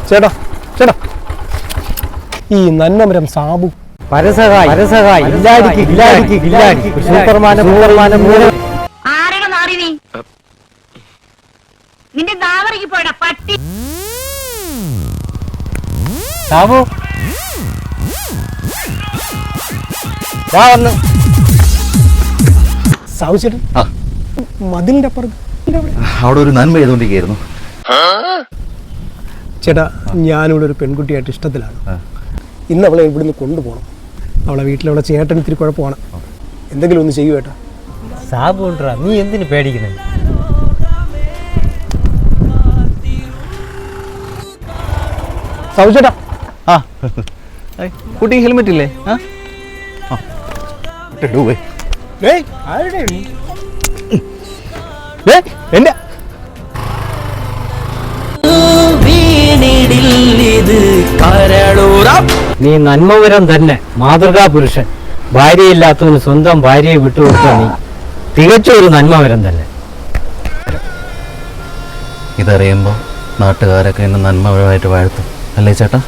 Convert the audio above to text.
ചേട്ടാ ചേട്ടാ, ഈ നന്മമരം സാബു സാബു സാബു ചേട്ടൻ മതിലിന്റെ അപ്പുറത്ത് അവിടെ ഒരു നന്മ ചെയ്തോണ്ടിരിക്കുന്നു. ചേട്ടാ, ഞാനിവിടെ ഒരു പെൺകുട്ടിയായിട്ട് ഇഷ്ടത്തിലാണ്. ഇന്ന് അവളെ ഇവിടുന്ന് കൊണ്ടുപോകണം. അവളെ വീട്ടിലവളെ ചേട്ടൻ ഇത്തിരി കുഴപ്പമാണ്. എന്തെങ്കിലും ഒന്ന് ചെയ്യൂ ഏട്ടാ. സാബു നീ എന്തിനു പേടിക്കണേ? സാബു ചേട്ടാ, കുട്ടി ഹെൽമെറ്റ് ഇല്ലേ? എന്റെ നീ നന്മപുരം തന്നെ മാതൃകാ പുരുഷൻ. ഭാര്യയില്ലാത്തവന് സ്വന്തം ഭാര്യയെ വിട്ടുകൊടുത്ത നീ തികച്ചൊരു നന്മപുരം തന്നെ. ഇതറിയുമ്പോൾ നാട്ടുകാരൊക്കെ എന്നെ നന്മപരമായിട്ട് വാഴ്ത്തും അല്ലേ ചേട്ടാ?